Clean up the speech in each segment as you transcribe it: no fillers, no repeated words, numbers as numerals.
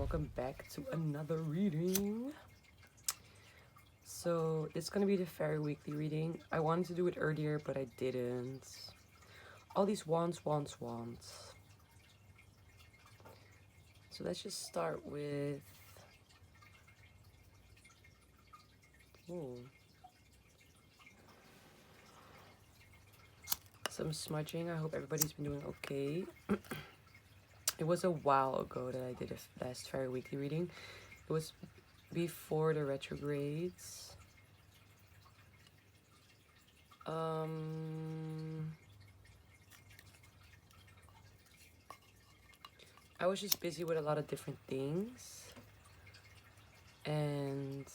welcome back to another reading. So it's gonna be the fairy weekly reading. I wanted to do it earlier, but I didn't. All these wands. So let's just start with some smudging. I hope everybody's been doing okay. It was a while ago that I did a last fairy weekly reading. It was before the retrogrades. I was just busy with a lot of different things, and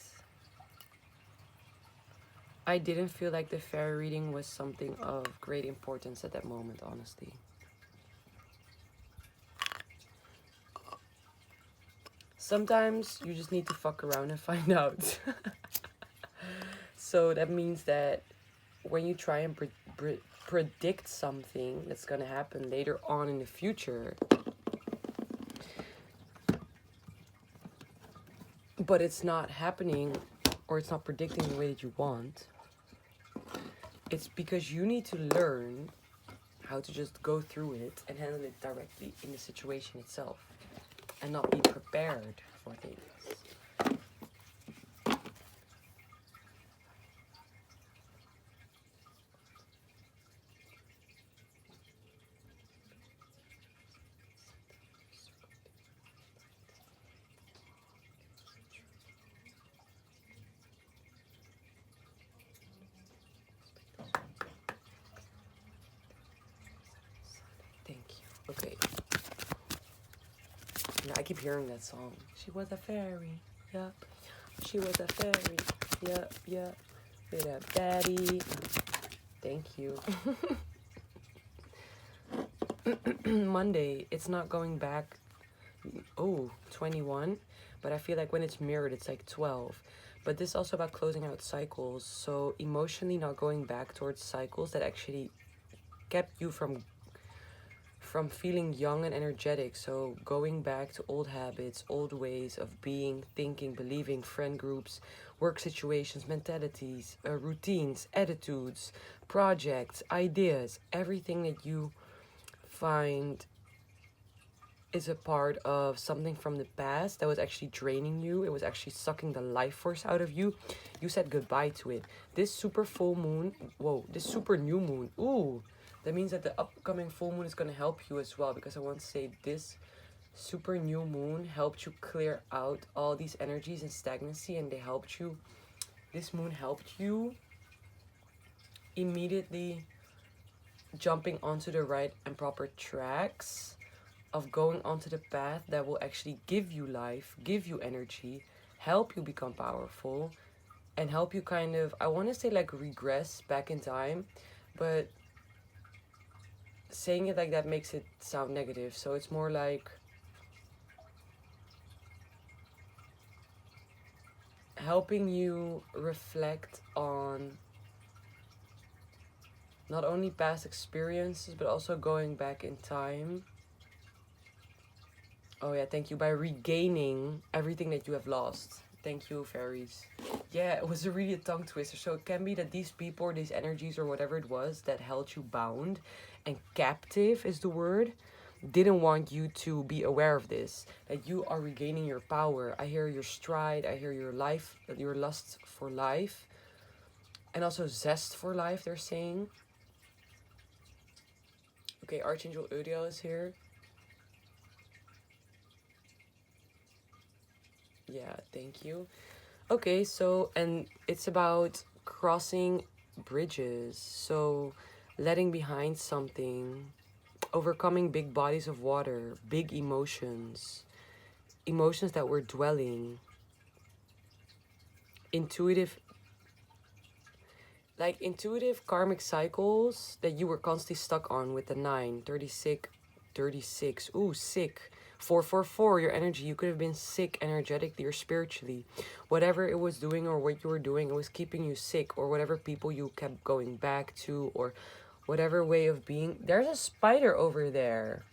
I didn't feel like the fairy reading was something of great importance at that moment, honestly. Sometimes you just need to fuck around and find out. So that means that when you try and predict something that's gonna happen later on in the future, but it's not happening, or it's not predicting the way that you want, it's because you need to learn how to just go through it and handle it directly in the situation itself and not be prepared for things. Thank you. Okay. Yeah, I keep hearing that song. She was a fairy. Yup. She was a fairy. Yup. With a daddy. Thank you. Monday, it's not going back. 21. But I feel like when it's mirrored, it's like 12. But this is also about closing out cycles. So emotionally not going back towards cycles that actually kept you from feeling young and energetic. So going back to old habits, old ways of being, thinking, believing, friend groups, work situations, mentalities, routines, attitudes, projects, ideas, everything that you find is a part of something from the past that was actually draining you. It was actually sucking the life force out of you. You said goodbye to it. This super full moon, this super new moon, that means that the upcoming full moon is going to help you as well, because I want to say this super new moon helped you clear out all these energies and stagnancy, and this moon helped you immediately jumping onto the right and proper tracks of going onto the path that will actually give you life, give you energy, help you become powerful, and help you kind of, I want to say like regress back in time, but saying it like that makes it sound negative. So it's more like helping you reflect on not only past experiences, but also going back in time. Oh yeah, thank you. By regaining everything that you have lost. Thank you, fairies. Yeah, it was really a tongue twister. So it can be that these people or these energies or whatever it was that held you bound and captive is the word, didn't want you to be aware of this. That you are regaining your power. I hear your stride. I hear your life, your lust for life. And also zest for life, they're saying. Okay, Archangel Uriel is here. Yeah, thank you. Okay, so, and it's about crossing bridges. So, letting behind something, overcoming big bodies of water, big emotions, emotions that were dwelling, intuitive karmic cycles that you were constantly stuck on with the 9, 36. Ooh, sick. 444, your energy. You could have been sick energetically or spiritually. Whatever it was doing or what you were doing, it was keeping you sick, or whatever people you kept going back to, or whatever way of being. There's a spider over there.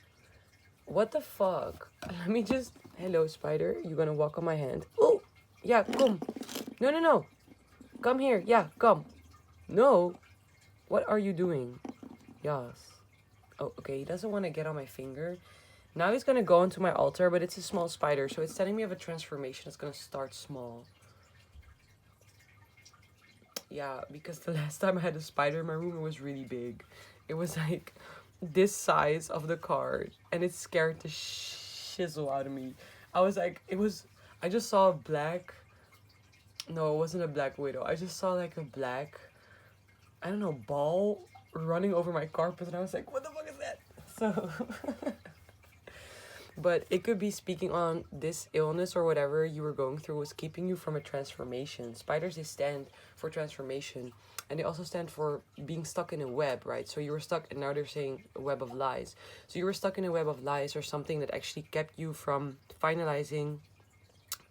What the fuck? Let me just... Hello, spider. You gonna walk on my hand? Oh! Yeah, come. No, no, no. Come here. Yeah, come. No. What are you doing? Yes. Oh, okay. He doesn't want to get on my finger. Now he's gonna go into my altar, but it's a small spider, so it's telling me of a transformation. It's gonna start small. Yeah, because the last time I had a spider in my room, it was really big. It was like this size of the card, and it scared the shizzle out of me. I was like, I just saw a black, no, it wasn't a black widow. I just saw like a black, I don't know, ball running over my carpet, and I was like, what the fuck is that? So, but it could be speaking on this illness or whatever you were going through was keeping you from a transformation. Spiders, they stand for transformation, and they also stand for being stuck in a web, right? So you were stuck, and now they're saying a web of lies. So you were stuck in a web of lies or something that actually kept you from finalizing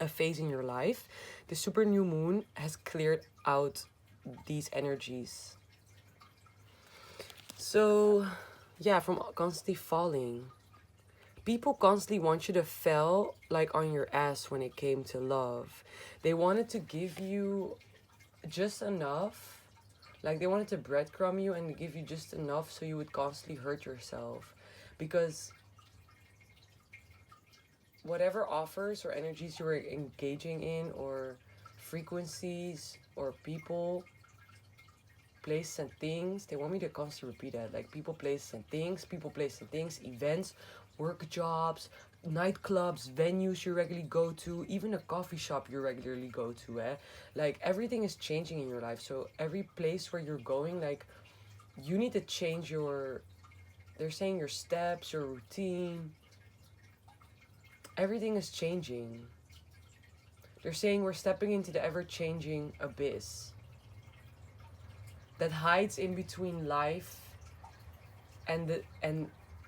a phase in your life. The super new moon has cleared out these energies. So, yeah, from constantly falling. People constantly want you to fail like on your ass when it came to love. They wanted to give you just enough. Like they wanted to breadcrumb you and give you just enough so you would constantly hurt yourself. Because whatever offers or energies you were engaging in or frequencies or people, places and things, they want me to constantly repeat that. Like people, places and things, events, work jobs, nightclubs, venues you regularly go to, even a coffee shop you regularly go to, like everything is changing in your life. So every place where you're going, like you need to change your, they're saying your steps, your routine, everything is changing. They're saying we're stepping into the ever-changing abyss that hides in between life and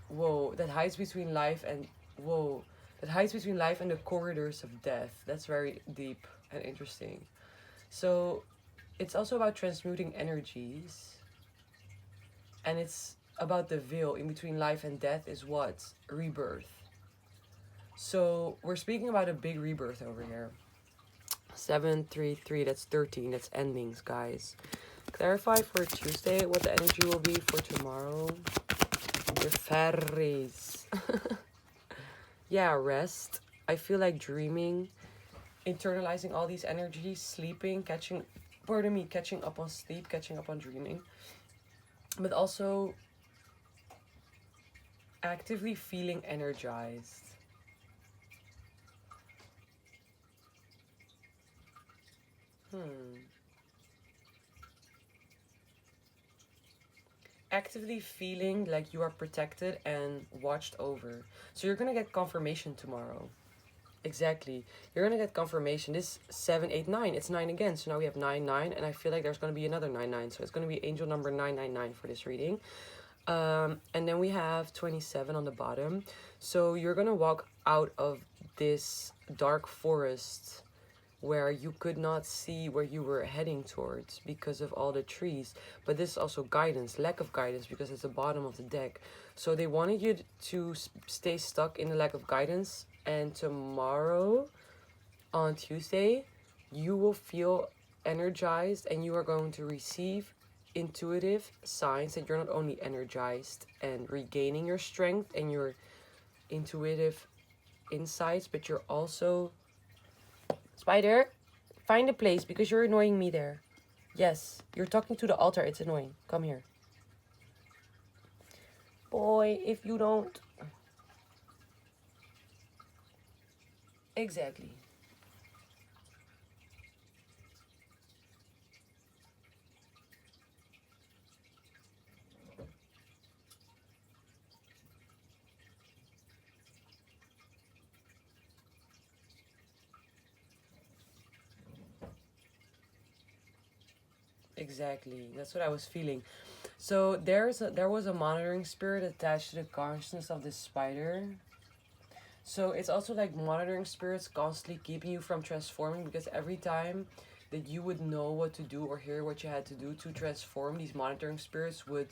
whoa, that hides between life and whoa, that hides between life and the corridors of death. That's very deep and interesting. So it's also about transmuting energies, and it's about the veil in between life and death is what? Rebirth. So we're speaking about a big rebirth over here. 733, that's 13, that's endings, guys. Clarify for Tuesday what the energy will be for tomorrow. Your fairies. Yeah, rest. I feel like dreaming, internalizing all these energies, sleeping, catching up on sleep, catching up on dreaming. But also actively feeling energized. Actively feeling like you are protected and watched over. So you're gonna get confirmation tomorrow. Exactly. You're gonna get confirmation. This 7, 8, 9. It's 9 again. So now we have 9, 9, and I feel like there's gonna be another 9, 9. So it's gonna be angel number 999 for this reading. And then we have 27 on the bottom. So you're gonna walk out of this dark forest where you could not see where you were heading towards because of all the trees. But this is also guidance, lack of guidance, because it's the bottom of the deck. So they wanted you to stay stuck in the lack of guidance. And tomorrow, on Tuesday, you will feel energized and you are going to receive intuitive signs that you're not only energized and regaining your strength and your intuitive insights, but you're also... Spider, find a place because you're annoying me there. Yes, you're talking to the altar. It's annoying. Come here. Boy, if you don't... Exactly. Exactly. That's what I was feeling. So there was a monitoring spirit attached to the consciousness of this spider. So it's also like monitoring spirits constantly keeping you from transforming, because every time that you would know what to do or hear what you had to do to transform, these monitoring spirits would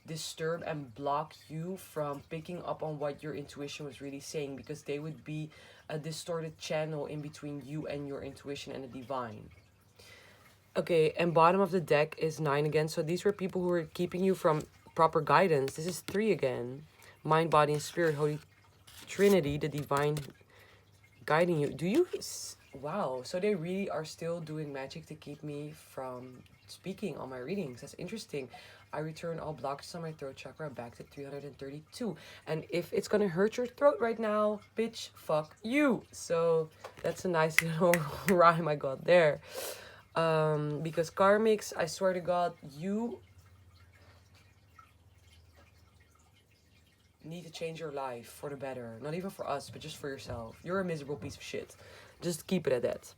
disturb and block you from picking up on what your intuition was really saying, because they would be a distorted channel in between you and your intuition and the divine. Okay, and bottom of the deck is 9 again. So these were people who were keeping you from proper guidance. This is 3 again. Mind, body, and spirit, Holy Trinity, the divine guiding you. Do you... Wow, so they really are still doing magic to keep me from speaking on my readings. That's interesting. I return all blocks on my throat chakra back to 332. And if it's gonna hurt your throat right now, bitch, fuck you. So that's a nice little rhyme I got there. Because karmics, I swear to God, you need to change your life for the better. Not even for us, but just for yourself. You're a miserable piece of shit. Just keep it at that.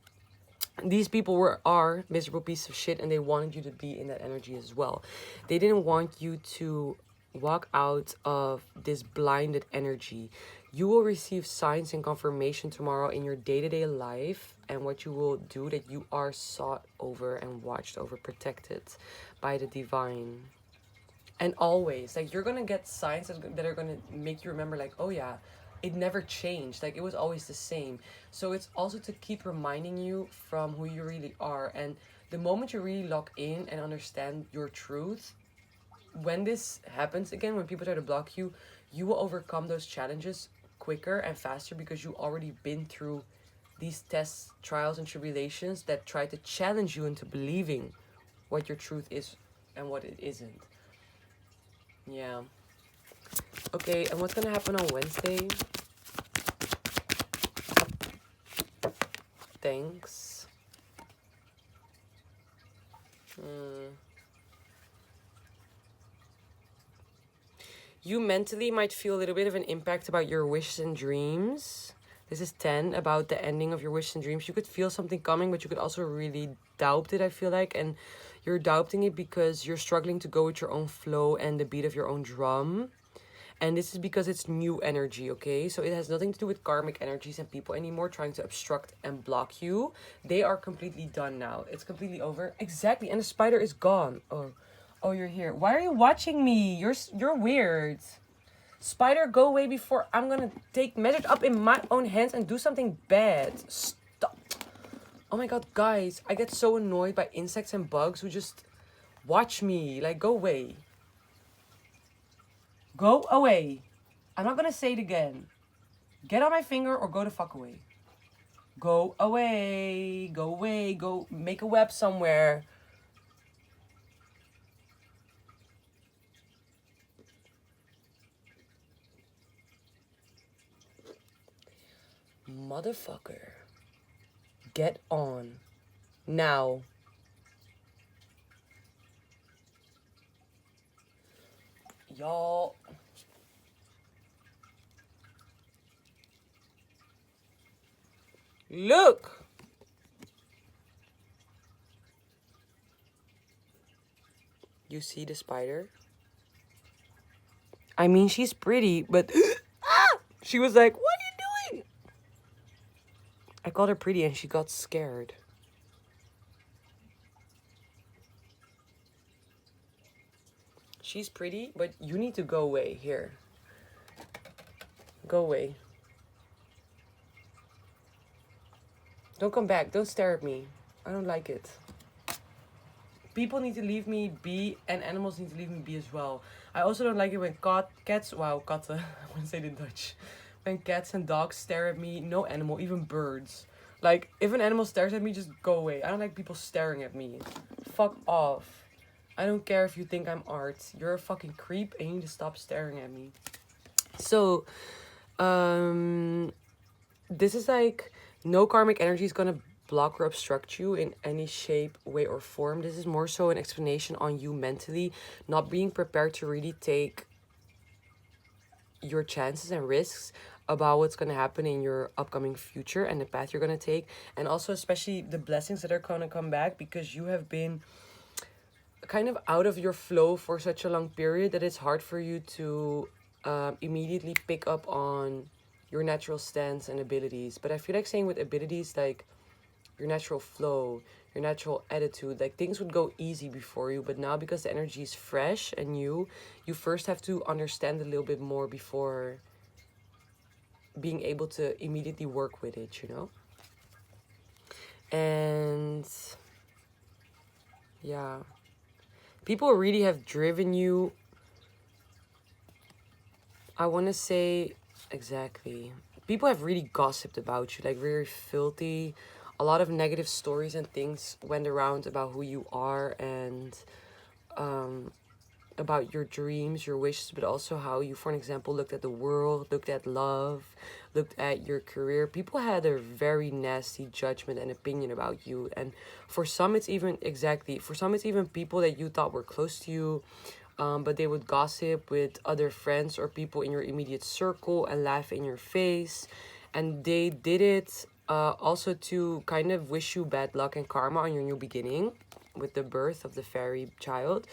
These people are miserable pieces of shit, and they wanted you to be in that energy as well. They didn't want you to walk out of this blinded energy. You will receive signs and confirmation tomorrow in your day-to-day life, and what you will do, that you are sought over and watched over, protected by the divine. And always, like, you're gonna get signs that are gonna make you remember, like, oh yeah, it never changed, like it was always the same. So it's also to keep reminding you from who you really are. And the moment you really lock in and understand your truth, when this happens again, when people try to block you, you will overcome those challenges quicker and faster, because you already been through these tests, trials, and tribulations that try to challenge you into believing what your truth is and what it isn't. Yeah. Okay, and what's gonna happen on Wednesday? Thanks. You mentally might feel a little bit of an impact about your wishes and dreams. This is 10, about the ending of your wishes and dreams. You could feel something coming, but you could also really doubt it, I feel like. And you're doubting it because you're struggling to go with your own flow and the beat of your own drum. And this is because it's new energy, okay? So it has nothing to do with karmic energies and people anymore trying to obstruct and block you. They are completely done now. It's completely over. Exactly, and the spider is gone. Oh, you're here. Why are you watching me? You're weird. Spider, go away before I'm gonna take measures up in my own hands and do something bad. Stop. Oh my god, guys. I get so annoyed by insects and bugs who just watch me. Like, go away. Go away. I'm not gonna say it again. Get on my finger or go the fuck away. Go away. Go away. Go make a web somewhere. Motherfucker. Get on. Now. Y'all. Look. You see the spider? I mean, she's pretty, but she was like, what are you doing? I called her pretty and she got scared. She's pretty, but you need to go away. Here. Go away. Don't come back. Don't stare at me. I don't like it. People need to leave me be, and animals need to leave me be as well. I also don't like it when cats, wow, katten, I want to say it in Dutch. When cats and dogs stare at me, no animal, even birds. Like, if an animal stares at me, just go away. I don't like people staring at me. Fuck off. I don't care if you think I'm art. You're a fucking creep and you need to stop staring at me. So, this is like, no karmic energy is gonna block or obstruct you in any shape, way, or form. This is more so an explanation on you mentally not being prepared to really take your chances and risks about what's going to happen in your upcoming future and the path you're going to take, and also especially the blessings that are going to come back, because you have been kind of out of your flow for such a long period that it's hard for you to immediately pick up on your natural stance and abilities. But I feel like saying with abilities, like, your natural flow, your natural attitude. Like things would go easy before you, but now because the energy is fresh and new, you first have to understand a little bit more before being able to immediately work with it, you know? And yeah, people really have driven you. I want to say exactly. People have really gossiped about you, like very filthy. A lot of negative stories and things went around about who you are and um, about your dreams, your wishes, but also how you, for an example, looked at the world, looked at love, looked at your career. People had a very nasty judgment and opinion about you. And for some, it's even exactly, for some, it's even people that you thought were close to you. But they would gossip with other friends or people in your immediate circle and laugh in your face. And they did it also to kind of wish you bad luck and karma on your new beginning with the birth of the fairy child.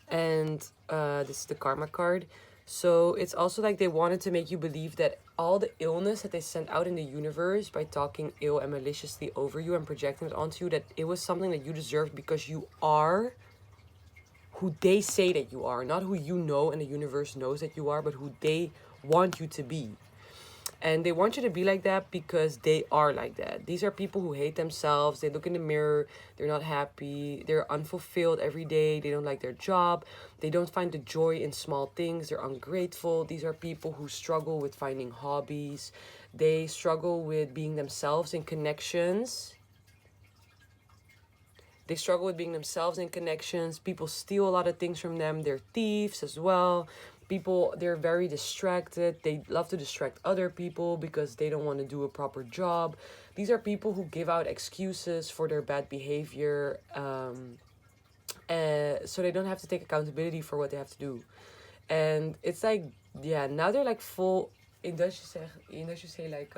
And this is the karma card. So it's also like they wanted to make you believe that all the illness that they sent out in the universe by talking ill and maliciously over you and projecting it onto you, that it was something that you deserved because you are who they say that you are, not who you know and the universe knows that you are, but who they want you to be. And they want you to be like that because they are like that. These are people who hate themselves. They look in the mirror, they're not happy, they're unfulfilled every day, they don't like their job, they don't find the joy in small things, they're ungrateful. These are people who struggle with finding hobbies, they struggle with being themselves in connections. They struggle with being themselves in connections. People steal a lot of things from them. They're thieves as well. People, they're very distracted. They love to distract other people because they don't want to do a proper job. These are people who give out excuses for their bad behavior. So they don't have to take accountability for what they have to do. And it's like, yeah, now they're like full. In Dutch you say like,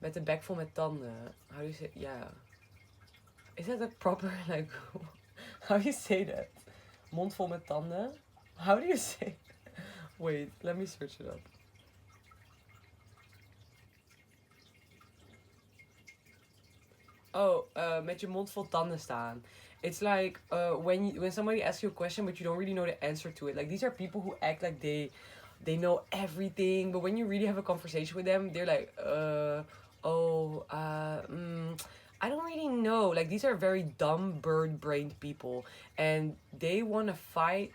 met een bek vol met tanden. How do you say, yeah. Is that a proper, like, how do you say that? Mond vol met tanden? How do you say? Wait, let me search it up. Oh, met je mond vol tanden staan. It's like when somebody asks you a question but you don't really know the answer to it. Like these are people who act like they know everything, but when you really have a conversation with them, they're like, I don't really know. Like these are very dumb bird-brained people, and they want to fight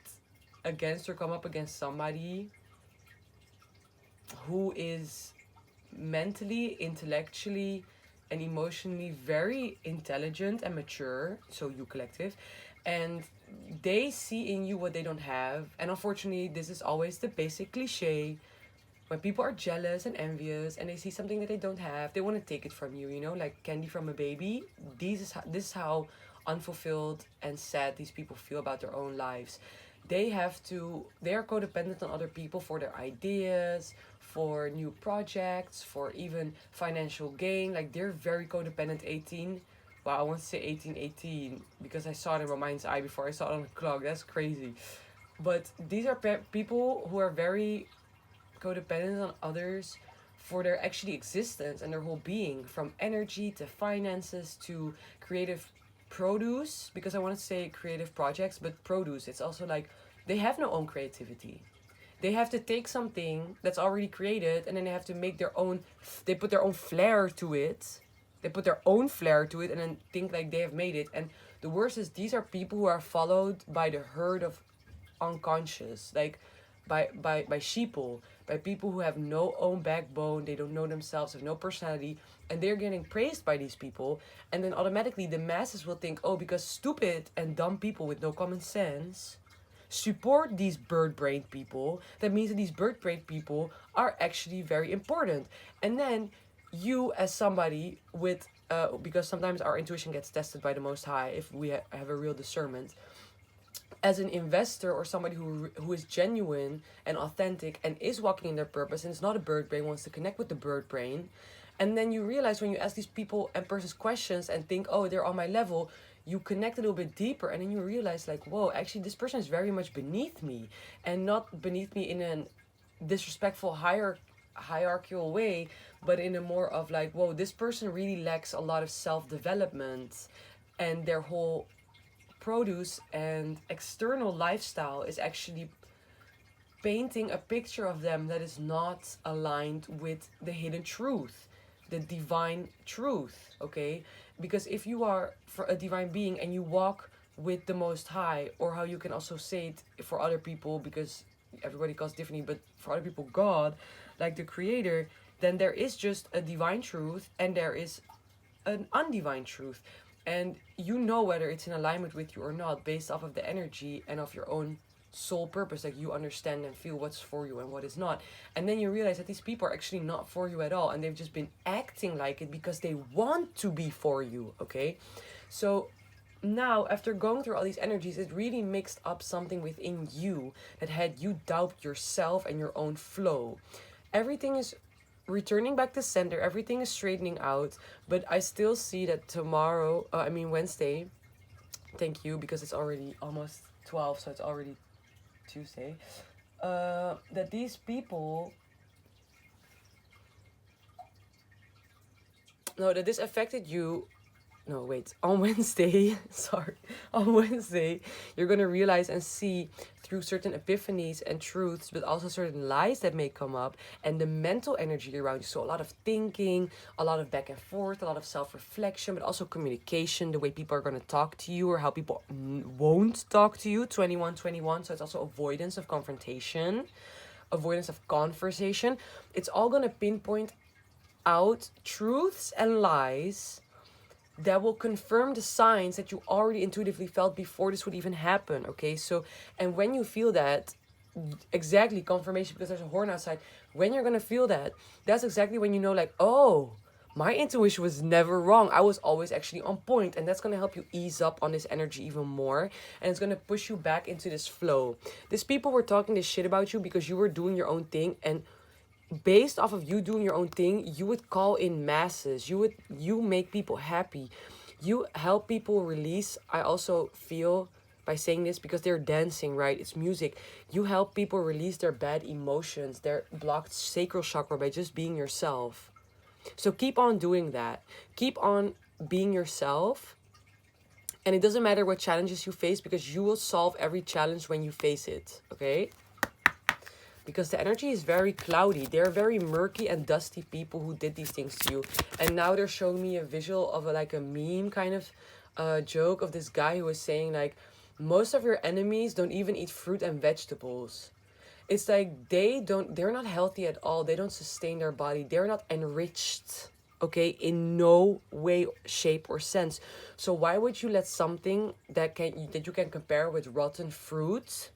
against or come up against somebody who is mentally, intellectually, and emotionally very intelligent and mature. So you collective, and they see in you what they don't have. And unfortunately, this is always the basic cliche. When people are jealous and envious and they see something that they don't have, they want to take it from you, you know, like candy from a baby. This is how unfulfilled and sad these people feel about their own lives. They are codependent on other people for their ideas, for new projects, for even financial gain. Like they're very codependent 18. Wow, I want to say 1818 because I saw it in my mind's eye before I saw it on the clock. That's crazy. But these are people who are very codependent on others for their actually existence and their whole being, from energy to finances to creative produce, because I want to say creative projects, but produce, it's also like they have no own creativity. They have to take something that's already created and then they have to make their own, they put their own flair to it. They put their own flair to it and then think like they have made it. And the worst is these are people who are followed by the herd of unconscious, like by sheeple, by people who have no own backbone, they don't know themselves, have no personality, and they're getting praised by these people. And then automatically the masses will think, oh, because stupid and dumb people with no common sense support these bird-brained people, that means that these bird-brained people are actually very important. And then you, as somebody with because sometimes our intuition gets tested by the Most High if we have a real discernment, as an investor or somebody who is genuine and authentic and is walking in their purpose and is not a bird brain, wants to connect with the bird brain, and then you realize when you ask these people and persons questions and think, oh, they're on my level, you connect a little bit deeper, and then you realize like, whoa, actually this person is very much beneath me, and not beneath me in a disrespectful hierarchical way, but in a more of like, whoa, this person really lacks a lot of self-development, and their whole produce and external lifestyle is actually painting a picture of them that is not aligned with the hidden truth, the divine truth, okay? Because if you are for a divine being and you walk with the Most High, or how you can also say it for other people, because everybody calls differently, but for other people, God, like the Creator, then there is just a divine truth and there is an undivine truth. And you know whether it's in alignment with you or not based off of the energy and of your own soul purpose. Like, you understand and feel what's for you and what is not. And then you realize that these people are actually not for you at all, and they've just been acting like it because they want to be for you, okay? So now, after going through all these energies, it really mixed up something within you that had you doubt yourself and your own flow. Everything is returning back to center, everything is straightening out, but I still see that tomorrow, Wednesday, thank you, because it's already almost 12, so it's already Tuesday, that these people, no, that this affected you. No, wait, on Wednesday, sorry, on Wednesday, you're going to realize and see through certain epiphanies and truths, but also certain lies that may come up, and the mental energy around you. So a lot of thinking, a lot of back and forth, a lot of self-reflection, but also communication, the way people are going to talk to you or how people won't talk to you. 2121, so it's also avoidance of confrontation, avoidance of conversation. It's all going to pinpoint out truths and lies that will confirm the signs that you already intuitively felt before this would even happen, okay? So, and when you feel that, exactly, confirmation, because there's a horn outside, when you're gonna feel that, that's exactly when you know, like, oh, my intuition was never wrong. I was always actually on point, and that's gonna help you ease up on this energy even more, and it's gonna push you back into this flow. These people were talking this shit about you because you were doing your own thing, and based off of you doing your own thing, you would call in masses. You make people happy. You help people release. I also feel by saying this, because they're dancing, right? It's music. You help people release their bad emotions, their blocked sacral chakra, by just being yourself. So keep on doing that. Keep on being yourself. And it doesn't matter what challenges you face, because you will solve every challenge when you face it, okay? Because the energy is very cloudy. They're very murky and dusty people who did these things to you. And now they're showing me a visual of a meme kind of joke of this guy who was saying, like, most of your enemies don't even eat fruit and vegetables. It's like they're not healthy at all. They don't sustain their body. They're not enriched, okay, in no way, shape, or sense. So why would you let something that you can compare with rotten fruit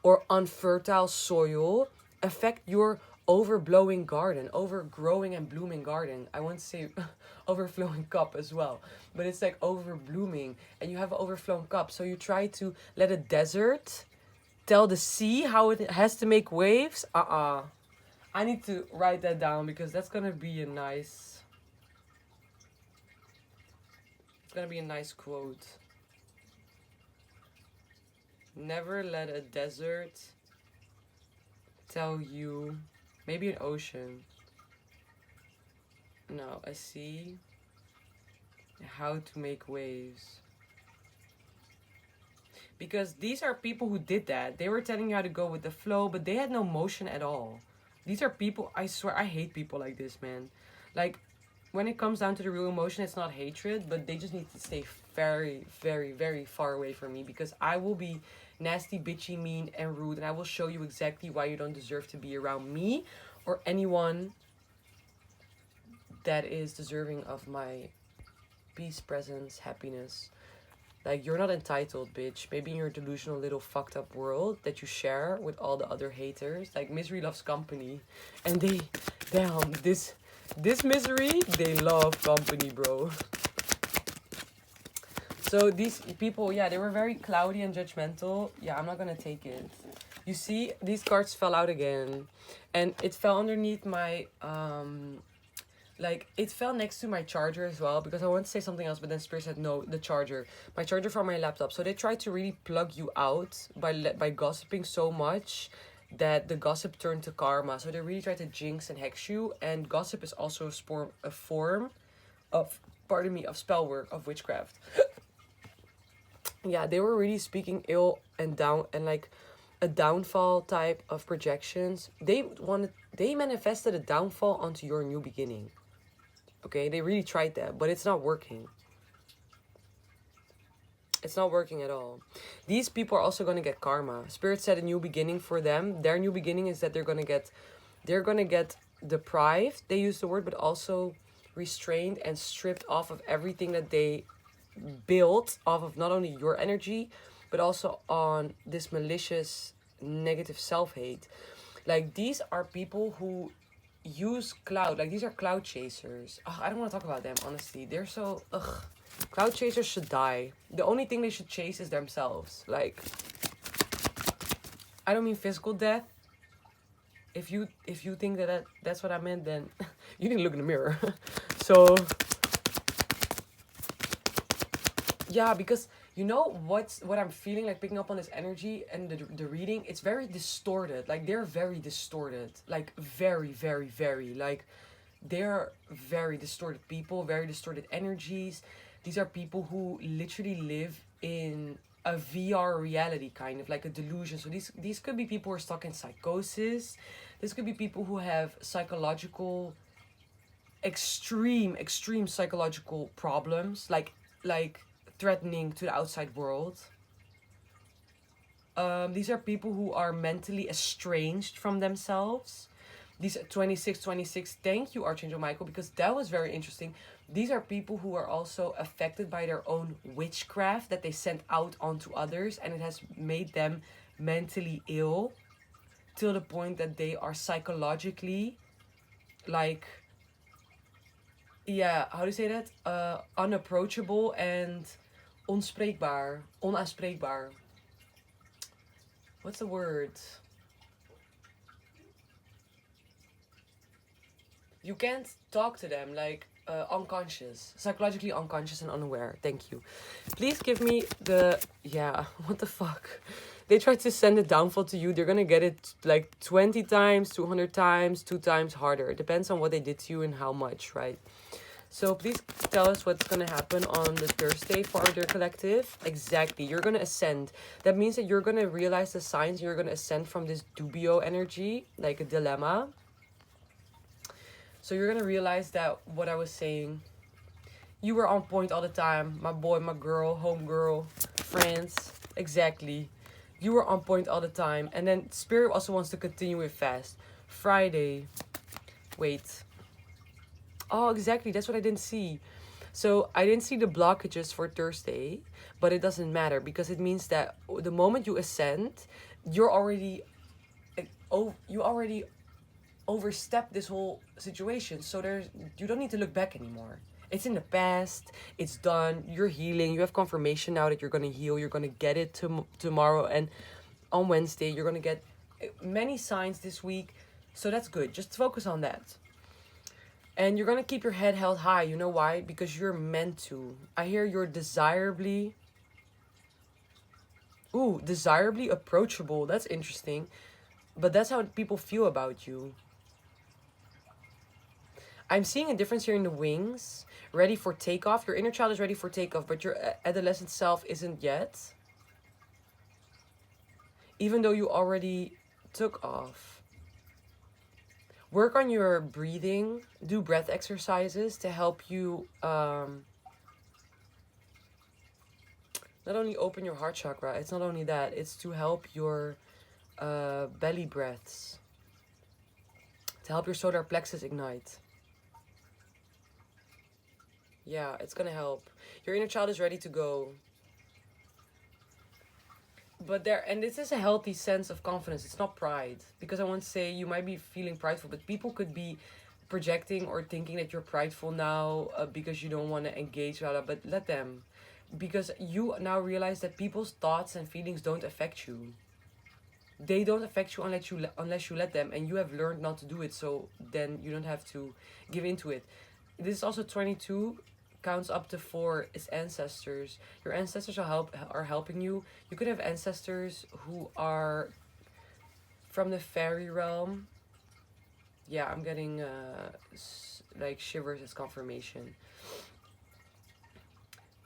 or unfertile soil affect your overblowing garden, overgrowing and blooming garden? I won't say overflowing cup as well, but it's like overblooming, and you have an overflowing cup. So you try to let a desert tell the sea how it has to make waves. I need to write that down, because that's gonna be a nice, it's gonna be a nice quote. Never let a desert tell you, maybe an ocean, no, a sea, how to make waves. Because these are people who did that. They were telling you how to go with the flow, but they had no motion at all. These are people, I swear, I hate people like this, man. Like, when it comes down to the real emotion, it's not hatred, but they just need to stay very, very, very far away from me, because I will be nasty, bitchy, mean, and rude, and I will show you exactly why you don't deserve to be around me or anyone that is deserving of my peace, presence, happiness. Like, you're not entitled, bitch. Maybe in your delusional little fucked up world that you share with all the other haters. Like, misery loves company. And they, damn, this misery, they love company, bro. So these people, yeah, they were very cloudy and judgmental. Yeah, I'm not gonna take it. You see, these cards fell out again. And it fell underneath my, like, it fell next to my charger as well, because I wanted to say something else, but then Spirit said, no, the charger. My charger from my laptop. So they tried to really plug you out by gossiping so much that the gossip turned to karma. So they really try to jinx and hex you. And gossip is also a form of, pardon me, of spell work, of witchcraft. Yeah, they were really speaking ill and down, and like a downfall type of projections. They manifested a downfall onto your new beginning. Okay, they really tried that, but it's not working. It's not working at all. These people are also going to get karma. Spirit said a new beginning for them. Their new beginning is that they're going to get deprived, they use the word, but also restrained and stripped off of everything that they built off of not only your energy, but also on this malicious, negative self-hate. Like, these are people who use cloud. Like, these are cloud chasers. Ugh, I don't want to talk about them, honestly. They're so... Ugh. Cloud chasers should die. The only thing they should chase is themselves. Like, I don't mean physical death. If you think that's what I meant, then you need to look in the mirror. So, yeah, because you know what I'm feeling, like picking up on this energy and the reading, it's very distorted. Like, they're very distorted. Like, very, very, very. Like, they're very distorted people, very distorted energies. These are people who literally live in a VR reality, kind of like a delusion. So these could be people who are stuck in psychosis. This could be people who have psychological, extreme psychological problems, like threatening to the outside world. These are people who are mentally estranged from themselves. These 26, thank you, Archangel Michael, because that was very interesting. These are people who are also affected by their own witchcraft that they sent out onto others, and it has made them mentally ill till the point that they are psychologically, like, yeah, how do you say that? Unapproachable and onaanspreekbaar. What's the word? You can't talk to them, like, unconscious, psychologically unconscious and unaware. Thank you. Please give me the, yeah, what the fuck? They tried to send a downfall to you. They're gonna get it like 20 times, 200 times, 2 times harder. It depends on what they did to you and how much, right? So please tell us what's going to happen on the Thursday for our Dear Collective. Exactly. You're going to ascend. That means that you're going to realize the signs. You're going to ascend from this dubio energy, like a dilemma. So you're going to realize that what I was saying, you were on point all the time. My boy, my girl, home girl, friends. Exactly. You were on point all the time. And then Spirit also wants to continue it fast. Friday. Wait. Oh, exactly. That's what I didn't see. So I didn't see the blockages for Thursday, but it doesn't matter because it means that the moment you ascend, you're already, you already overstepped this whole situation. So you don't need to look back anymore. It's in the past. It's done. You're healing. You have confirmation now that you're going to heal. You're going to get it tomorrow. And on Wednesday, you're going to get many signs this week. So that's good. Just focus on that. And you're going to keep your head held high. You know why? Because you're meant to. I hear you're desirably approachable. That's interesting. But that's how people feel about you. I'm seeing a difference here in the wings. Ready for takeoff. Your inner child is ready for takeoff, but your adolescent self isn't yet. Even though you already took off. Work on your breathing. Do breath exercises to help you not only open your heart chakra. It's not only that. It's to help your belly breaths. To help your solar plexus ignite. Yeah, it's going to help. Your inner child is ready to go. But this is a healthy sense of confidence. It's not pride. Because I want to say you might be feeling prideful, but people could be projecting or thinking that you're prideful now because you don't want to engage, but let them. Because you now realize that people's thoughts and feelings don't affect you. They don't affect you unless you let them, and you have learned not to do it, so then you don't have to give into it. This is also 22. Counts up to 4 is ancestors. Your ancestors are helping you. You could have ancestors who are from the fairy realm. Yeah, I'm getting like shivers as confirmation.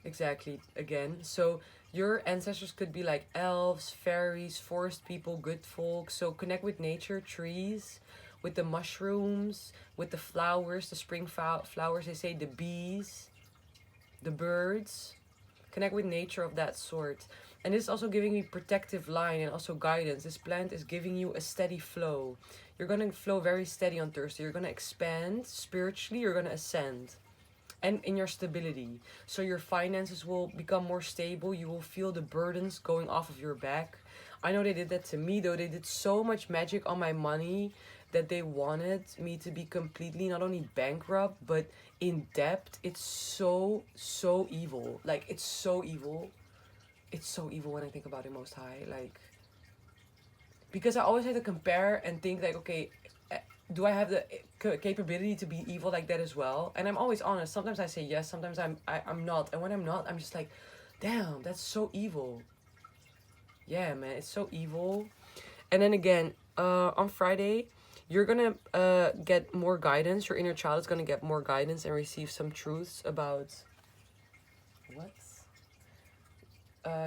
Exactly, again. So your ancestors could be like elves, fairies, forest people, good folk. So connect with nature, trees, with the mushrooms, with the flowers, the spring flowers, they say, the bees, the birds. Connect with nature of that sort. And this is also giving me protective line and also guidance. This plant is giving you a steady flow. You're going to flow very steady on Thursday. You're going to expand spiritually, you're going to ascend, and in your stability. So your finances will become more stable. You will feel the burdens going off of your back. I know they did that to me, though. They did so much magic on my money that they wanted me to be completely not only bankrupt but in debt. It's so, so evil. Like, it's so evil. It's so evil when I think about it, Most High. Like, because I always have to compare and think like, okay, do I have the capability to be evil like that as well? And I'm always honest. Sometimes I say yes, sometimes I'm not. And when I'm not, I'm just like, damn, that's so evil. Yeah, man, it's so evil. And then again, on Friday, you're gonna get more guidance. Your inner child is gonna get more guidance and receive some truths about what?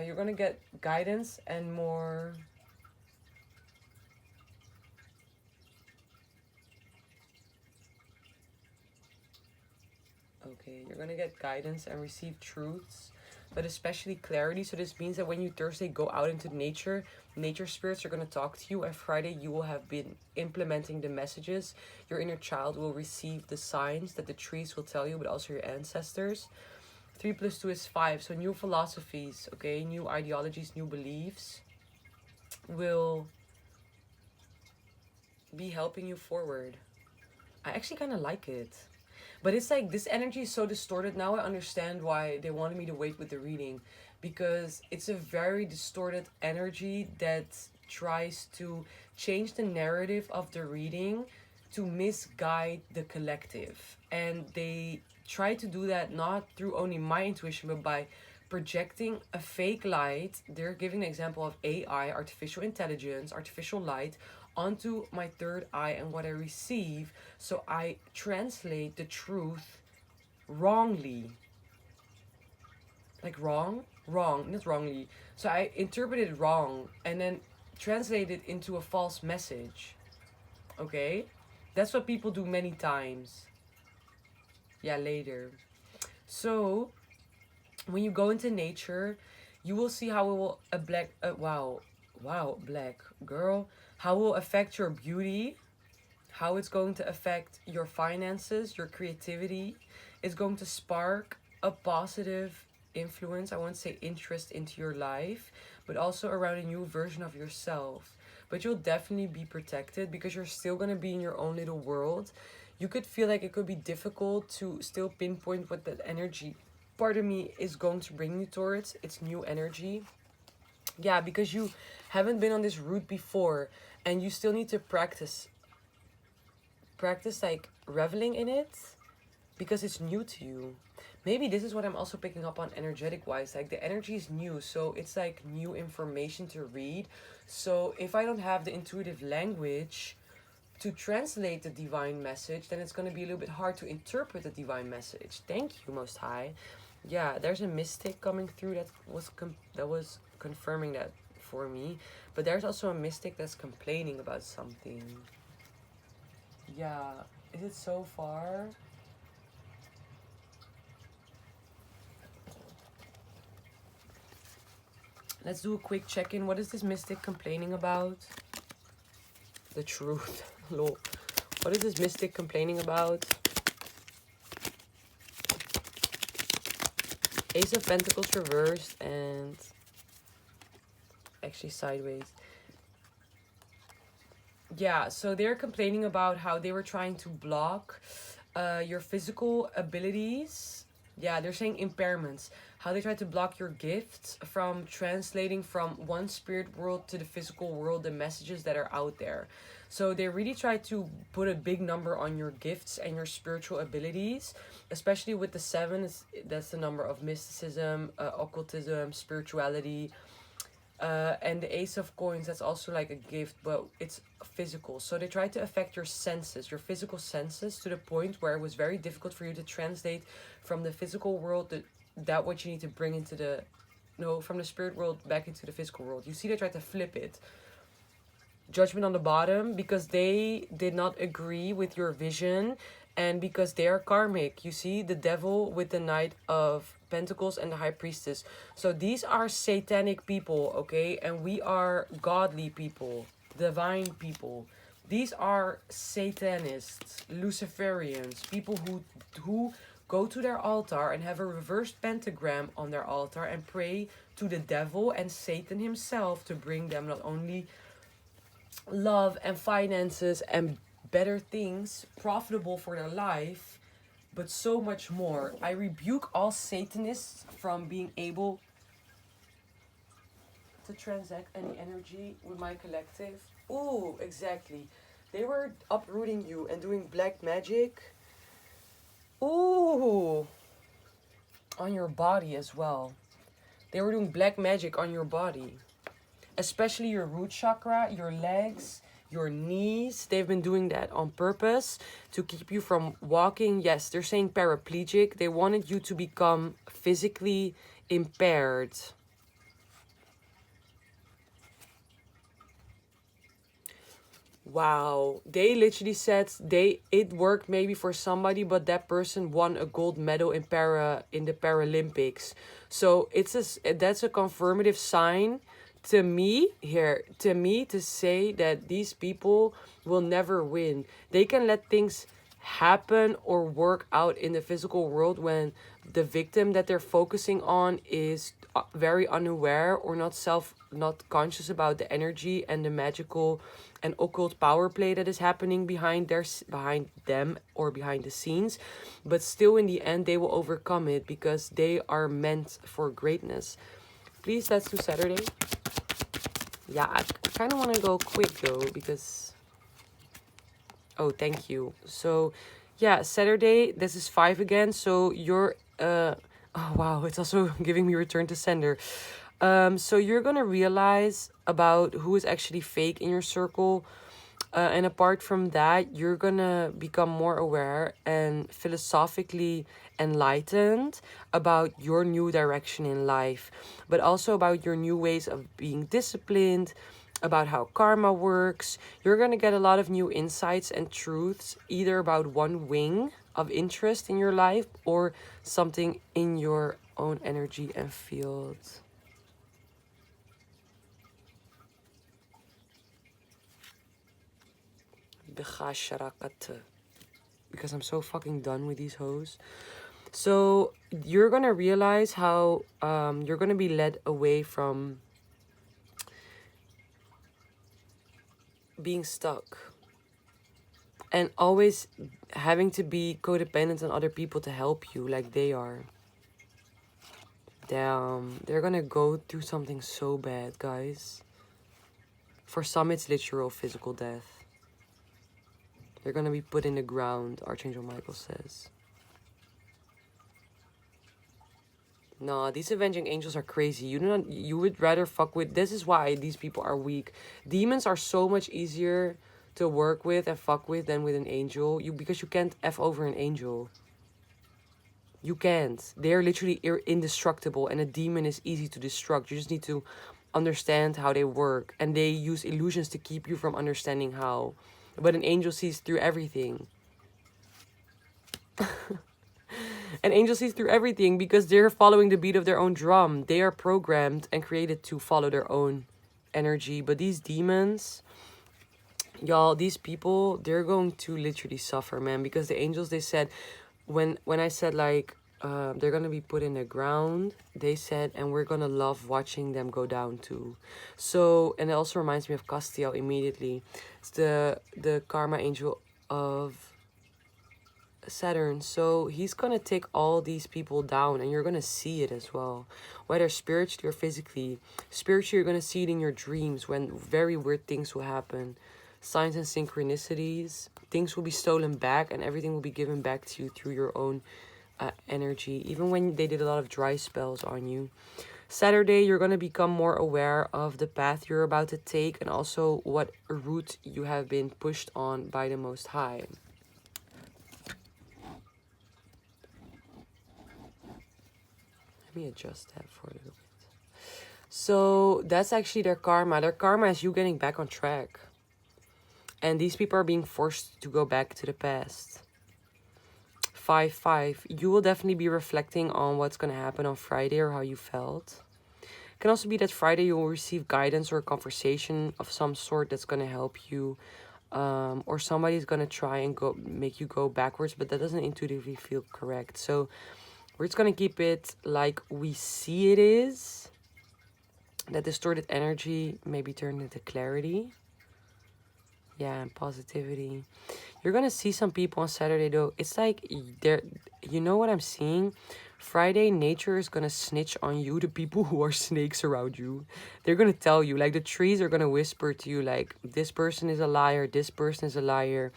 You're gonna get guidance and more. Okay, you're gonna get guidance and receive truths, but especially clarity. So this means that when you Thursday go out into nature, nature spirits are gonna talk to you, and Friday you will have been implementing the messages. Your inner child will receive the signs that the trees will tell you, but also your ancestors. 3 plus 2 is 5. So new philosophies, okay, new ideologies, new beliefs will be helping you forward. I actually kind of like it. But it's like this energy is so distorted now. I understand why they wanted me to wait with the reading, because it's a very distorted energy that tries to change the narrative of the reading to misguide the collective. And they try to do that not through only my intuition, but by projecting a fake light. They're giving an example of AI, artificial intelligence, artificial light, onto my third eye and what I receive. So I translate the truth wrongly. Like wrong? Wrong, not wrongly. So I interpret it wrong and then translate it into a false message. Okay? That's what people do many times. Yeah, later. So when you go into nature, you will see how it will black girl, how it will affect your beauty, how it's going to affect your finances, your creativity. It's going to spark a positive influence, I won't say interest, into your life, but also around a new version of yourself. But you'll definitely be protected because you're still going to be in your own little world. You could feel like it could be difficult to still pinpoint what that energy part of me is going to bring you towards. It's new energy. Yeah, because you haven't been on this route before and you still need to practice like reveling in it because it's new to you. Maybe this is what I'm also picking up on energetic wise. Like the energy is new, so it's like new information to read. So if I don't have the intuitive language to translate the divine message, then it's going to be a little bit hard to interpret the divine message. Thank you, Most High. Yeah, there's a mystic coming through that was confirming that for me. But there's also a mystic that's complaining about something. Yeah, is it so far? Let's do a quick check-in. What is this mystic complaining about? The truth. Lol. What is this mystic complaining about? Ace of Pentacles reversed and actually sideways. Yeah, so they're complaining about how they were trying to block your physical abilities. Yeah, they're saying impairments. How they tried to block your gifts from translating from one spirit world to the physical world, the messages that are out there. So they really try to put a big number on your gifts and your spiritual abilities, especially with the 7. That's the number of mysticism, occultism, spirituality, And the Ace of Coins, that's also like a gift, but it's physical. So they try to affect your senses, your physical senses, to the point where it was very difficult for you to translate from the physical world that what you need to bring into the, no, from the spirit world back into the physical world. You see, they tried to flip it. Judgment on the bottom, because they did not agree with your vision, and because they are karmic. You see, the devil with the Knight of Pentacles and the High Priestess. So these are satanic people, okay? And we are godly people, divine people. These are Satanists, Luciferians, people who go to their altar and have a reversed pentagram on their altar and pray to the devil and Satan himself to bring them not only love and finances and better things profitable for their life, but so much more. I rebuke all Satanists from being able to transact any energy with my collective. Ooh, exactly. They were uprooting you and doing black magic. Ooh, on your body as well. They were doing black magic on your body, especially your root chakra, your legs, your knees. They've been doing that on purpose to keep you from walking. Yes, they're saying paraplegic. They wanted you to become physically impaired. Wow, they literally said it worked maybe for somebody, but that person won a gold medal in the Paralympics. So that's a confirmative sign to me here, to me, to say that these people will never win. They can let things happen or work out in the physical world when the victim that they're focusing on is very unaware or not conscious about the energy and the magical and occult power play that is happening behind them or behind the scenes. But still, in the end, they will overcome it because they are meant for greatness. Please, let's do Saturday. Yeah, I kind of want to go quick though, because, oh, thank you. So yeah, Saturday, this is 5 again. So you're oh wow, it's also giving me return to sender. So you're gonna realize about who is actually fake in your circle. And apart from that, you're gonna become more aware and philosophically enlightened about your new direction in life, but also about your new ways of being disciplined, about how karma works. You're gonna get a lot of new insights and truths, either about one wing of interest in your life or something in your own energy and field. Because I'm so fucking done with these hoes. So you're gonna realize how you're gonna be led away from being stuck and always having to be codependent on other people to help you like they are. Damn, they're gonna go through something so bad, guys. For some, it's literal physical death. They're gonna be put in the ground, Archangel Michael says. No, these avenging angels are crazy. You would rather fuck with. This is why these people are weak. Demons are so much easier to work with and fuck with than with an angel. Because you can't F over an angel. You can't. They're literally indestructible, and a demon is easy to destruct. You just need to understand how they work, and they use illusions to keep you from understanding how. But an angel sees through everything. An angel sees through everything because they're following the beat of their own drum. They are programmed and created to follow their own energy. But these demons, y'all, these people, they're going to literally suffer, man. Because the angels, they said, when I said like, they're gonna be put in the ground, they said, and we're gonna love watching them go down too. So, and it also reminds me of Castiel immediately. It's the karma angel of Saturn. So he's gonna take all these people down, and you're gonna see it as well, whether spiritually or physically. Spiritually, you're gonna see it in your dreams when very weird things will happen, signs and synchronicities. Things will be stolen back, and everything will be given back to you through your own energy, even when they did a lot of dry spells on you. Saturday, you're going to become more aware of the path you're about to take and also what route you have been pushed on by the Most High. Let me adjust that for a little bit. So that's actually their karma. Their karma is you getting back on track. And these people are being forced to go back to the past. 5-5. You will definitely be reflecting on what's going to happen on Friday or how you felt. It can also be that Friday you will receive guidance or a conversation of some sort that's going to help you. Or somebody's going to try and make you go backwards, but that doesn't intuitively feel correct. So we're just going to keep it like we see it is. That distorted energy maybe turned into clarity. Yeah, and positivity. You're going to see some people on Saturday, though. It's like, you know what I'm seeing? Friday, nature is going to snitch on you, the people who are snakes around you. They're going to tell you, like the trees are going to whisper to you, like, this person is a liar, this person is a liar.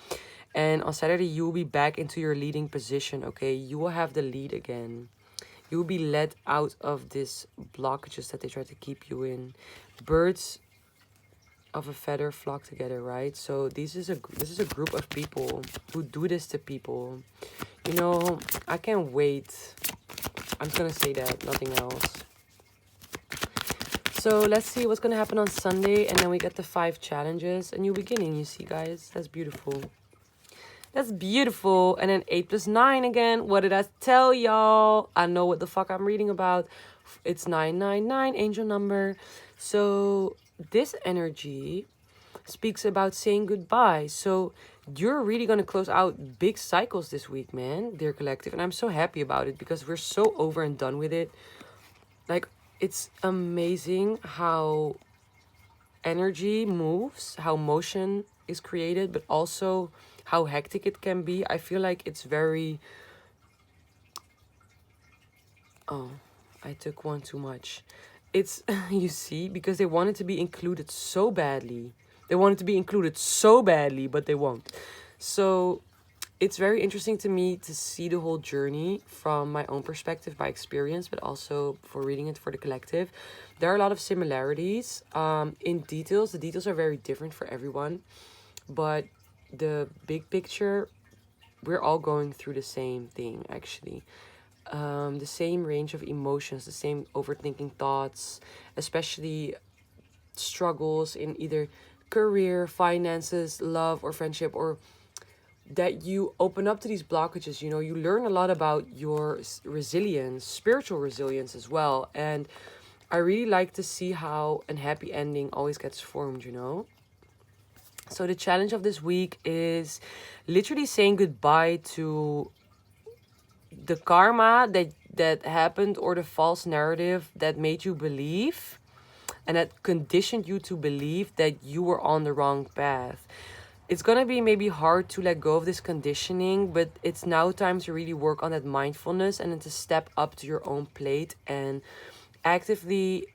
And on Saturday, you will be back into your leading position, okay? You will have the lead again. You will be led out of these blockages that they try to keep you in. Birds of a feather flock together, right? So this is a group of people who do this to people. You know, I can't wait. I'm just gonna say that, nothing else. So let's see what's gonna happen on Sunday, and then we get the 5 challenges. A new beginning, you see, guys. That's beautiful. That's beautiful. And then 8 plus 9 again. What did I tell y'all? I know what the fuck I'm reading about. It's 999, angel number. So this energy speaks about saying goodbye. So you're really going to close out big cycles this week, man, dear collective. And I'm so happy about it because we're so over and done with it. Like, it's amazing how energy moves, how motion is created, but also how hectic it can be. I feel like it's very... Oh, I took one too much. It's, you see, because they wanted to be included so badly. They wanted to be included so badly, but they won't. So it's very interesting to me to see the whole journey from my own perspective, by experience, but also for reading it for the collective. There are a lot of similarities in details. The details are very different for everyone. But the big picture, we're all going through the same thing, actually. The same range of emotions, the same overthinking thoughts, especially struggles in either career, finances, love, or friendship, or that you open up to these blockages. You know, you learn a lot about your resilience, spiritual resilience as well. And I really like to see how a happy ending always gets formed, you know. So the challenge of this week is literally saying goodbye to the karma that happened, or the false narrative that made you believe and that conditioned you to believe that you were on the wrong path. It's going to be maybe hard to let go of this conditioning, but it's now time to really work on that mindfulness and then to step up to your own plate and actively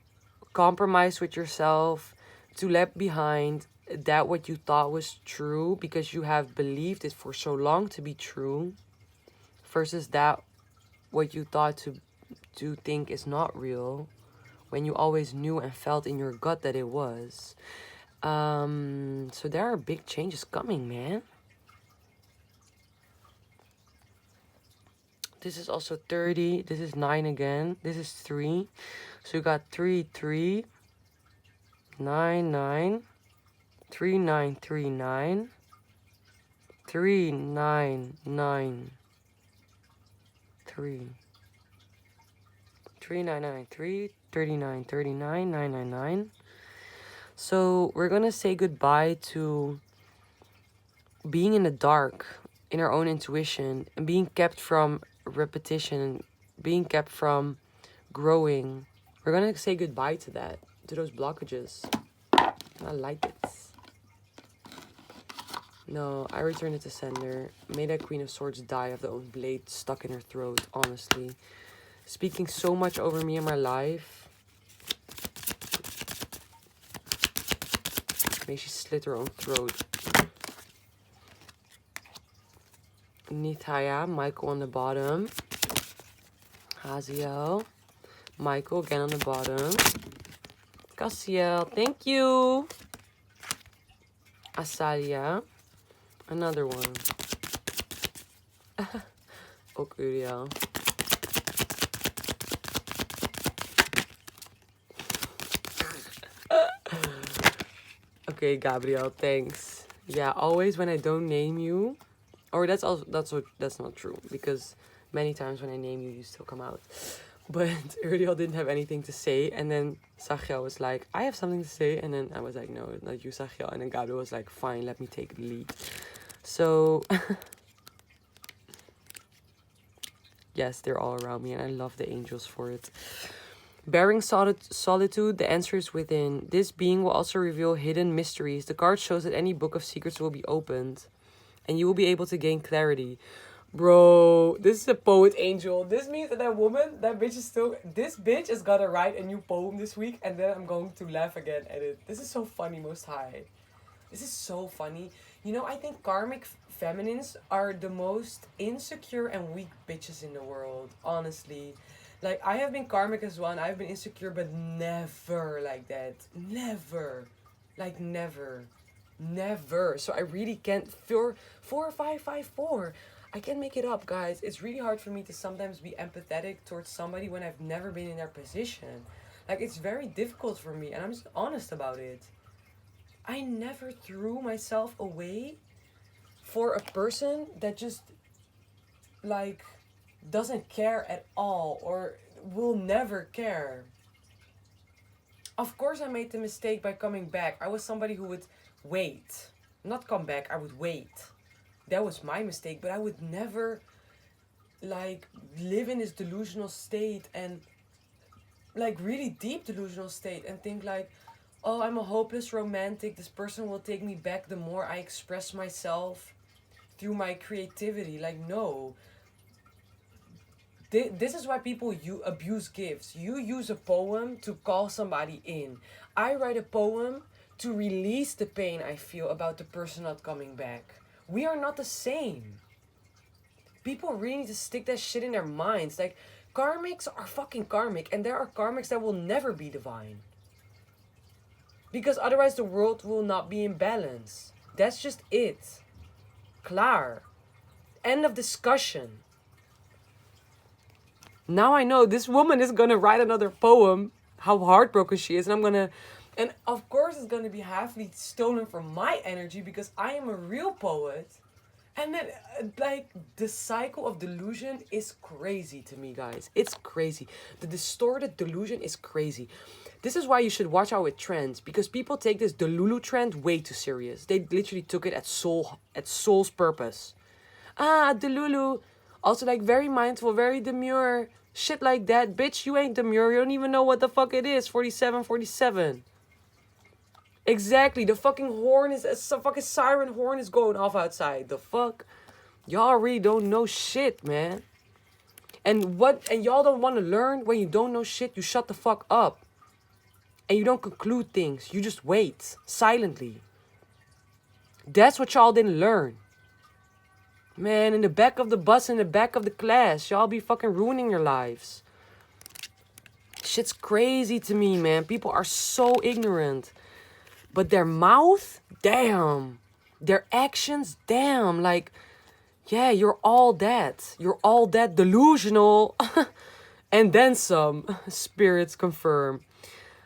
compromise with yourself, to let behind that what you thought was true because you have believed it for so long to be true, versus that what you thought to think is not real when you always knew and felt in your gut that it was. So there are big changes coming, man. This is also 30. This is 9 again. This is 3. So you got 3, 3, 9, 9, 3, 9, 3, 9, 3, 9, 9, 3, 3, 9, 9, 3, 39, 39, 999. So we're going to say goodbye to being in the dark, in our own intuition, and being kept from repetition, being kept from growing. We're going to say goodbye to that, to those blockages. I like it. No, I return it to sender. May that Queen of Swords die of the own blade stuck in her throat, honestly. Speaking so much over me in my life. May she slit her own throat. Nithaya, Michael on the bottom. Haziel. Michael again on the bottom. Cassiel, thank you. Asalia, another one. Ook Uriel. Okay, Gabriel, thanks. Yeah, always when I don't name you, or that's not true, because many times when I name you, you still come out. But Uriel didn't have anything to say, and then Sachiel was like, I have something to say, and then I was like, no, not you, Sachiel, and then Gabriel was like, fine, let me take the lead. So yes, they're all around me, and I love the angels for it. Bearing solitude, the answer is within. This being will also reveal hidden mysteries. The card shows that any book of secrets will be opened, and you will be able to gain clarity. Bro, this is a poet angel. This means that woman, that bitch is still... This bitch is gonna write a new poem this week, and then I'm going to laugh again at it. This is so funny, Most High. This is so funny. You know, I think karmic feminines are the most insecure and weak bitches in the world, honestly. Like, I have been karmic as well, and I've been insecure, but never like that. Never. Like, never. Never. So I really can't... 4554. I can't make it up, guys. It's really hard for me to sometimes be empathetic towards somebody when I've never been in their position. Like, it's very difficult for me, and I'm just honest about it. I never threw myself away for a person that just, like... doesn't care at all or will never care. Of course I made the mistake by coming back. I was somebody who would wait. Not come back, I would wait. That was my mistake, but I would never like live in this delusional state and like really deep delusional state and think like, oh, I'm a hopeless romantic. This person will take me back the more I express myself through my creativity. Like, no. This is why people abuse gifts. You use a poem to call somebody in. I write a poem to release the pain I feel about the person not coming back. We are not the same. People really need to stick that shit in their minds. Like, karmics are fucking karmic, and there are karmics that will never be divine. Because otherwise the world will not be in balance. That's just it. Klaar. End of discussion. Now I know this woman is gonna write another poem, how heartbroken she is, and I'm gonna... And of course it's gonna be halfly stolen from my energy because I am a real poet. And then, like, the cycle of delusion is crazy to me, guys. It's crazy. The distorted delusion is crazy. This is why you should watch out with trends, because people take this Delulu trend way too serious. They literally took it at soul's purpose. Ah, Delulu. Also, like, very mindful, very demure. Shit like that. Bitch, you ain't demure. You don't even know what the fuck it is. 4747. Exactly. The fucking horn is... Some fucking siren horn is going off outside. The fuck? Y'all really don't know shit, man. And y'all don't want to learn when you don't know shit. You shut the fuck up. And you don't conclude things. You just wait. Silently. That's what y'all didn't learn. Man, in the back of the bus, in the back of the class, y'all be fucking ruining your lives. Shit's crazy to me, man. People are so ignorant. But their mouth, damn. Their actions, damn. Like, yeah, you're all that. You're all that delusional. And then some. Spirits confirm.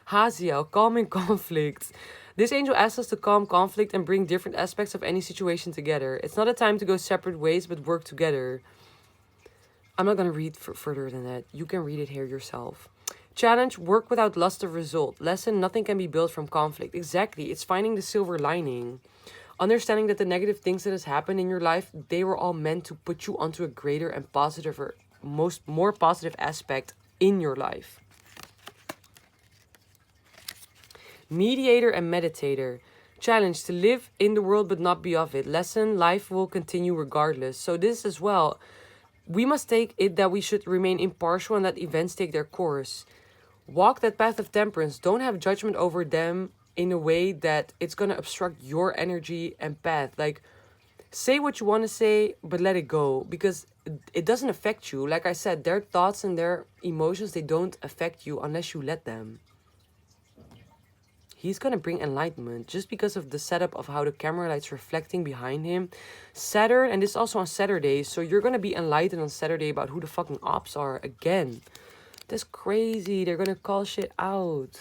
Haziel, calming conflict. This angel asks us to calm conflict and bring different aspects of any situation together. It's not a time to go separate ways, but work together. I'm not going to read further than that. You can read it here yourself. Challenge, work without lust of result. Lesson, nothing can be built from conflict. Exactly, it's finding the silver lining. Understanding that the negative things that has happened in your life, they were all meant to put you onto a greater and positive or more positive aspect in your life. Mediator and meditator. Challenge, to live in the world but not be of it. Lesson, life will continue regardless. So this as well, we must take it that we should remain impartial and let events take their course. Walk that path of temperance. Don't have judgment over them in a way that it's going to obstruct your energy and path. Like, say what you want to say, but let it go, because it doesn't affect you. Like I said, their thoughts and their emotions, they don't affect you unless you let them. He's gonna bring enlightenment just because of the setup of how the camera light's reflecting behind him. Saturn, and this is also on Saturday, so you're gonna be enlightened on Saturday about who the fucking ops are again. That's crazy. They're gonna call shit out.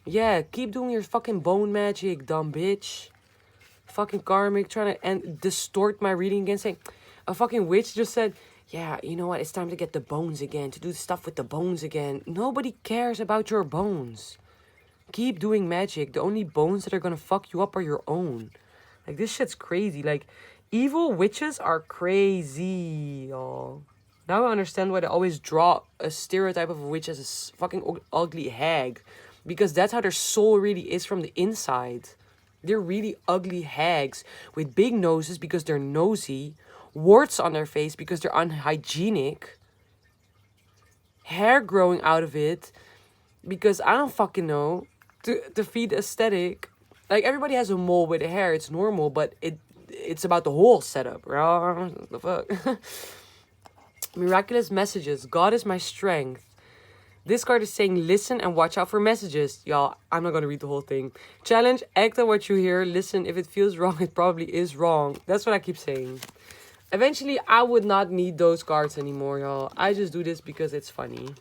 Yeah, keep doing your fucking bone magic, dumb bitch. Fucking karmic trying to distort my reading again, saying a fucking witch just said, yeah, you know what, it's time to get the bones again, to do stuff with the bones again. Nobody cares about your bones. Keep doing magic. The only bones that are gonna fuck you up are your own. Like, this shit's crazy. Like, evil witches are crazy, y'all. Now I understand why they always draw a stereotype of a witch as a fucking ugly hag. Because that's how their soul really is from the inside. They're really ugly hags with big noses because they're nosy, warts on their face because they're unhygienic, hair growing out of it because I don't fucking know, to feed aesthetic. Like, everybody has a mole with hair, it's normal, but it's about the whole setup, bro. The fuck? Miraculous messages. God is my strength. This card is saying listen and watch out for messages. Y'all, I'm not going to read the whole thing. Challenge, act on what you hear. Listen, if it feels wrong, it probably is wrong. That's what I keep saying. Eventually, I would not need those cards anymore, y'all. I just do this because it's funny.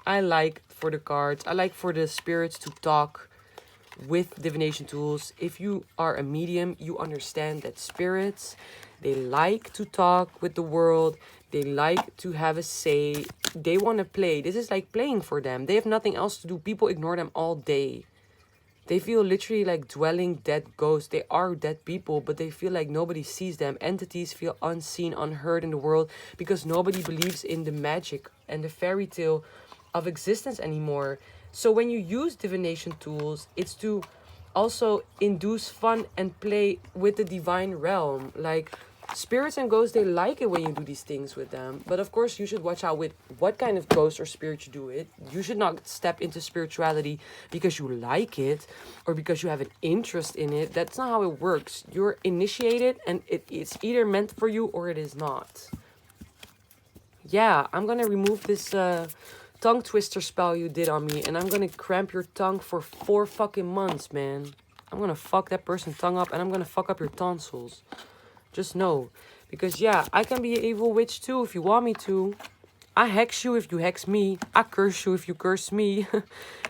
I like for the cards. I like for the spirits to talk with divination tools. If you are a medium, you understand that spirits, they like to talk with the world. They like to have a say. They want to play. This is like playing for them. They have nothing else to do. People ignore them all day. They feel literally like dwelling dead ghosts. They are dead people, but they feel like nobody sees them. Entities feel unseen, unheard in the world because nobody believes in the magic and the fairy tale of existence anymore. So when you use divination tools, it's to also induce fun and play with the divine realm. Like, spirits and ghosts, they like it when you do these things with them. But of course, you should watch out with what kind of ghost or spirit you do it. You should not step into spirituality because you like it or because you have an interest in it. That's not how it works. You're initiated and it's either meant for you or it is not. Yeah, I'm gonna remove this tongue twister spell you did on me, and I'm gonna cramp your tongue for 4 fucking months, man. I'm gonna fuck that person's tongue up, and I'm gonna fuck up your tonsils. Just know. Because, yeah, I can be an evil witch, too, if you want me to. I hex you if you hex me. I curse you if you curse me.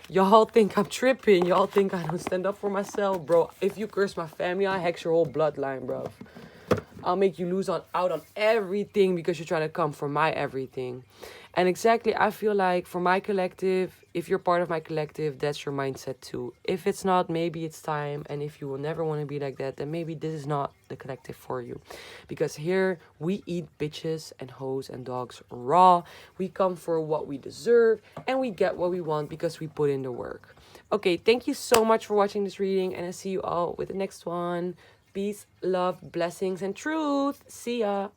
Y'all think I'm tripping. Y'all think I don't stand up for myself, bro. If you curse my family, I hex your whole bloodline, bro. I'll make you lose out on everything because you're trying to come for my everything. And exactly, I feel like for my collective, if you're part of my collective, that's your mindset too. If it's not, maybe it's time. And if you will never want to be like that, then maybe this is not the collective for you. Because here, we eat bitches and hoes and dogs raw. We come for what we deserve. And we get what we want because we put in the work. Okay, thank you so much for watching this reading. And I see you all with the next one. Peace, love, blessings, and truth. See ya.